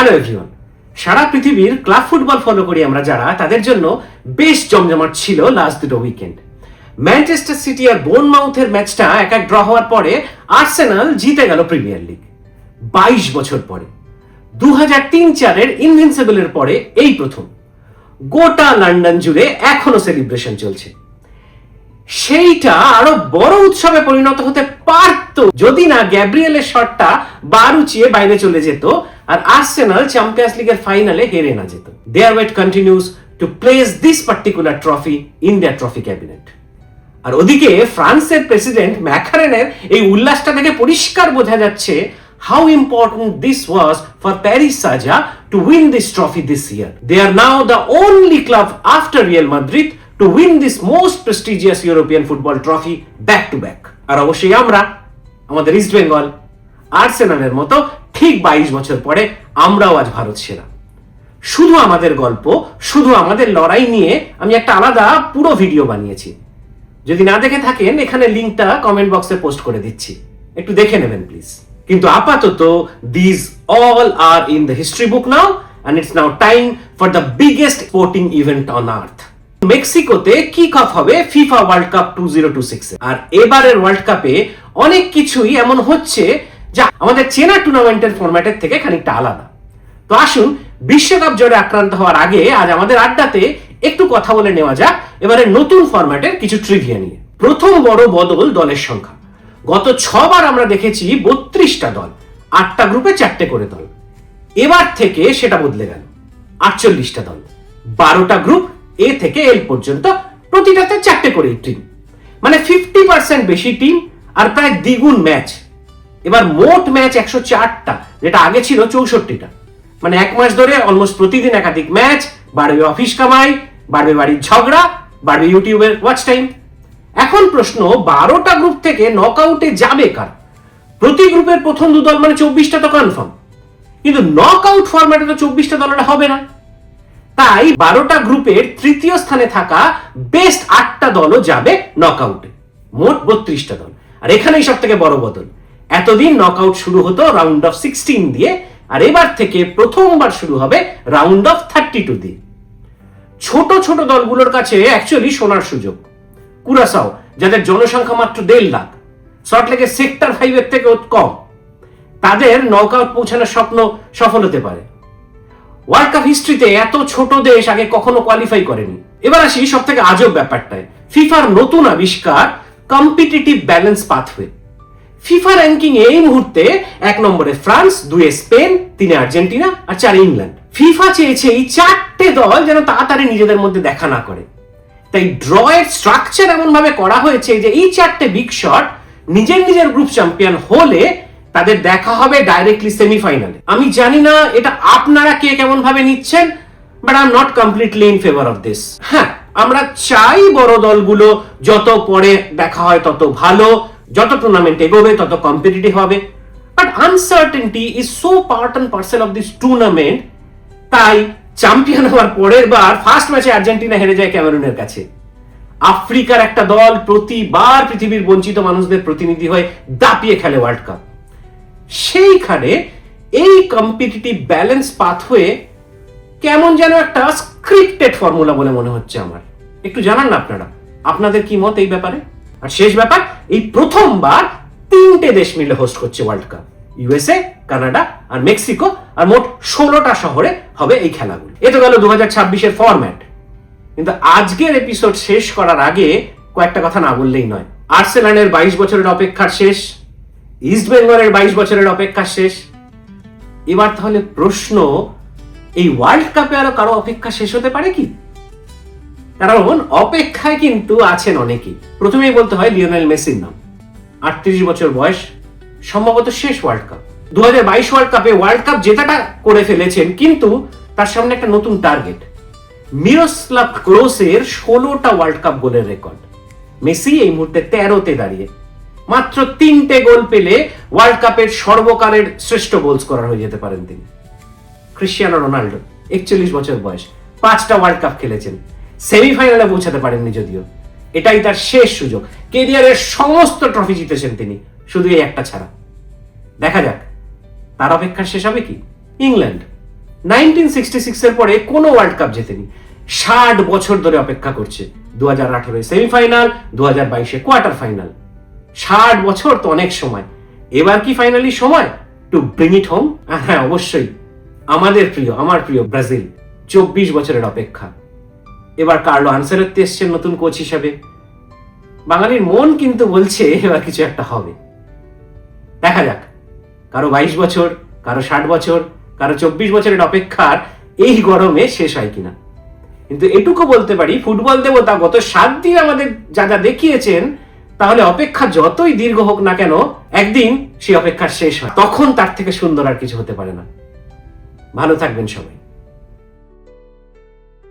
Hello everyone, সারা পৃথিবীর club football follow করি আমরা যারা, তাদের জন্য বেশ জমজমাট ছিল লাস্ট দুটো উইকেন্ড। ম্যানচেস্টার সিটি আর বোর্নমাউথের ম্যাচটা এক ড্র হওয়ার পরে আর্সেনাল জিতে গেল প্রিমিয়ার লিগ 22 বছর পরে। 2003-04-এর ইনভিনসিবলের পরে এই প্রথম। গোটা লন্ডন জুড়ে এখনো সেলিব্রেশন চলছে। সেইটা আরো বড় উৎসবে পরিণত হতে পারত যদি না গ্যাব্রিয়েলের শটটা বার উঁচিয়ে বাইরে চলে যেত আর আর্সেনাল চ্যাম্পিয়ন্স লিগের ফাইনালে হেরে না যেত। Their wait continues to place this particular trophy in their trophy cabinet. আর ওদিকে ফ্রান্সের প্রেসিডেন্ট ম্যাকারনের এই উল্লাসটা দেখে পরিষ্কার বোঝা যাচ্ছে how important this was for Paris Saint-Germain to win this trophy this year. They are now the only club after Real Madrid to win this most prestigious European football trophy back to back. আর অবশ্যই আমরা আমাদের east Bengal আর্সেনালের মতো ঠিক 22 বছর পরে আমরাও আজ ভারত সেরা। শুধু আমাদের গল্প, শুধু আমাদের লড়াই নিয়ে আমি একটা আলাদা পুরো ভিডিও বানিয়েছি। যদি না দেখে থাকেন এখানে লিংকটা কমেন্ট বক্সে পোস্ট করে দিচ্ছি, একটু দেখে নেবেন প্লিজ। কিন্তু আপাতত this all are in the history book now and it's now time for the biggest sporting event on earth. মেক্সিকোতে কিক অফ হবে ফিফা ওয়ার্ল্ড কাপ 2026 আর এবারের ওয়ার্ল্ড কাপে অনেক কিছুই এমন হচ্ছে যা আমাদের চেনা টুর্নামেন্টের ফরম্যাটের থেকে খানিকটা আলাদা। তো আসুন বিশ্বকাপ জয়ে আক্রান্ত হওয়ার আগে আজ আমাদের আড্ডাতে একটু কথা বলে নেওয়া যাক এবারে নতুন ফরম্যাটের কিছু ট্রিভিয়া নিয়ে। প্রথম বড় বদল দলের সংখ্যা। গত 6 বার আমরা দেখেছি 32টা দল, 8টা গ্রুপে 4টে করে দল। এবার থেকে সেটা বদলে গেল, 48টা দল, 12টা গ্রুপ এ থেকে এল পর্যন্ত, প্রতিটাতে 4টে করে টিম, মানে 50% বেশি টিম আর প্রায় দ্বিগুণ ম্যাচ। এবার মোট ম্যাচ 104টা, যেটা আগে ছিল 64টা। মানে এক মাস ধরে অলমোস্ট প্রতিদিন একাধিক ম্যাচ, বাড়বে অফিস কামাই, বাড়বে বাড়ির ঝগড়া, বাড়বে ইউটিউবের ওয়াচ টাইম। এখন প্রশ্ন, 12টা গ্রুপ থেকে নকআউটে যাবে কার? প্রতি গ্রুপের প্রথম 2 দল মানে 24টা তো কনফার্ম, কিন্তু নকআউট ফরম্যাটে তো 24টা দলের হবে না। তাই 12টা গ্রুপের তৃতীয় স্থানে থাকা বেস্ট 8টা দলও যাবে নকআউটে, মোট 32টা দল। আর এখানেই সব থেকে বড় বদল, এতদিন নকআউট শুরু হতো রাউন্ড অফ 16 দিয়ে, আর এবার থেকে প্রথমবার শুরু হবে রাউন্ড অফ 32 দিয়ে। ছোট ছোট দলগুলোর কাছে অ্যাকচুয়ালি সোনার সুযোগ। কুরাসাও, যাদের জনসংখ্যা মাত্র 1.5 লাখ, সল্টলেকের সেক্টর 5 থেকে কম, তাদের নকআউট পৌঁছানোর স্বপ্ন সফল হতে পারে। ওয়ার্ল্ড কাপ হিস্ট্রিতে এত ছোট দেশ আগে কখনো কোয়ালিফাই করেনি। এবার আসি সব থেকে আজব ব্যাপারটায়, ফিফার নতুন আবিষ্কার competitive balance pathway. FIFA ranking এই মুহূর্তে 1 নম্বরে ফ্রান্স, 2 স্পেন, 3 আর্জেন্টিনা আর 4 ইংল্যান্ড। ফিফা চেয়েছে এই 4টে দল যেন তাড়াতাড়ি নিজেদের মধ্যে দেখা না করে। তাই ড্র এর স্ট্রাকচার এমন ভাবে করা হয়েছে যে এই 4টে বিগ শট নিজের নিজের গ্রুপ চ্যাম্পিয়ন হলে তাদের দেখা হবে ডাইরেক্টলি সেমিফাইনালে। আমি জানি না এটা আপনারা কে কেমন ভাবে নিচ্ছেন, but I am not completely in favour of this. হ্যাঁ, আমরা চাই বড় দলগুলো যত পরে দেখা হয় তত ভালো, যত টুর্নামেন্ট এগোবে তত কম্পিটিটিভ হবে, but uncertainty is so part and parcel of this tournament. তাই চ্যাম্পিয়ন হওয়ার পরের বার ফার্স্ট ম্যাচে আর্জেন্টিনা হেরে যায় ক্যামেরুনের কাছে। আফ্রিকার একটা দল প্রতিবার পৃথিবীর বঞ্চিত মানুষদের প্রতিনিধি হয়ে দাপিয়ে খেলে ওয়ার্ল্ড কাপ। সেইখানে এই কম্পিটিটিভ ব্যালেন্স পাথওয়ে কেমন যেন একটা স্ক্রিপ্টেড ফর্মুলা বলে মনে হচ্ছে আমার। একটু জানান না আপনারা, আপনাদের কি মত এই ব্যাপারে? আর শেষ ব্যাপার, এই প্রথমবার 3টে দেশ মিলে হোস্ট করছে ওয়ার্ল্ড কাপ, ইউএসএ, কানাডা আর মেক্সিকো, আর মোট 16টা শহরে হবে এই খেলাগুলো। এ তো গেল 2026-এর ফরম্যাট। কিন্তু আজকের এপিসোড শেষ করার আগে কয়েকটা কথা না বললেই নয়। আর্সেনালের 22 বছরের অপেক্ষার শেষ, ইস্ট বেঙ্গলের 22 বছরের অপেক্ষা শেষ। এবার তাহলে প্রশ্ন, এই ওয়ার্ল্ড কাপে আরো কারো অপেক্ষা শেষ হতে পারে কি? কারণ অপেক্ষায় কিন্তু আছেন অনেকেই। প্রথমেই বলতে হয় লিওনেল মেসির নাম। 38 বছর বয়স, সম্ভবত শেষ ওয়ার্ল্ড কাপ। 2022 ওয়ার্ল্ড কাপে ওয়ার্ল্ড কাপ জেতাটা করে ফেলেছেন, কিন্তু তার সামনে একটা নতুন টার্গেট, মিরোস্লাভ ক্লোসের 16টা ওয়ার্ল্ড কাপ গোলের রেকর্ড। মেসি এই মুহূর্তে 13তে দাঁড়িয়ে, মাত্র 3টে গোল পেলে ওয়ার্ল্ড কাপের সর্বকালের শ্রেষ্ঠ গোল স্কোরার হয়ে যেতে পারেন তিনি। ক্রিশ্চিয়ানো রোনাল্ডো 41 বছর বয়স, 5টা ওয়ার্ল্ড কাপ খেলেছেন, সেমিফাইনালে পৌঁছাতে পারেননি যদিও। এটাই তার শেষ সুযোগ। কেরিয়ারের সমস্ত ট্রফি জিতেছেন তিনি, শুধু এই একটা ছাড়া। দেখা যাক তার অপেক্ষা শেষ হবে কি। ইংল্যান্ড 1966 এর পরে কোনো ওয়ার্ল্ড কাপ জেতেনি। 60 বছর ধরে অপেক্ষা করছে। 2018 সেমিফাইনাল, 2022 কোয়ার্টার ফাইনাল। 60 বছর তো অনেক সময়। এবার কি ফাইনালি সময় টু ব্রিং ইট হোম? হ্যাঁ, অবশ্যই। আমার প্রিয় ব্রাজিল, 24 বছরের অপেক্ষা। এবার কার্লো আনসেলত্তি এসছেন নতুন কোচ হিসাবে। বাঙালির মন কিন্তু বলছে এবার কিছু একটা হবে। দেখা যাক, কারো 22 বছর, কারো 60 বছর, কারো 24 বছরের অপেক্ষার এই গরমে শেষ হয় কিনা। কিন্তু এটুকু বলতে পারি, ফুটবল দেবতা গত 7 দিন আমাদের যা যা দেখিয়েছেন, তাহলে অপেক্ষা যতই দীর্ঘ হোক না কেন, একদিন সেই অপেক্ষা শেষ হয়। তখন তার থেকে সুন্দর আর কিছু হতে পারে না। ভালো থাকবেন সবাই।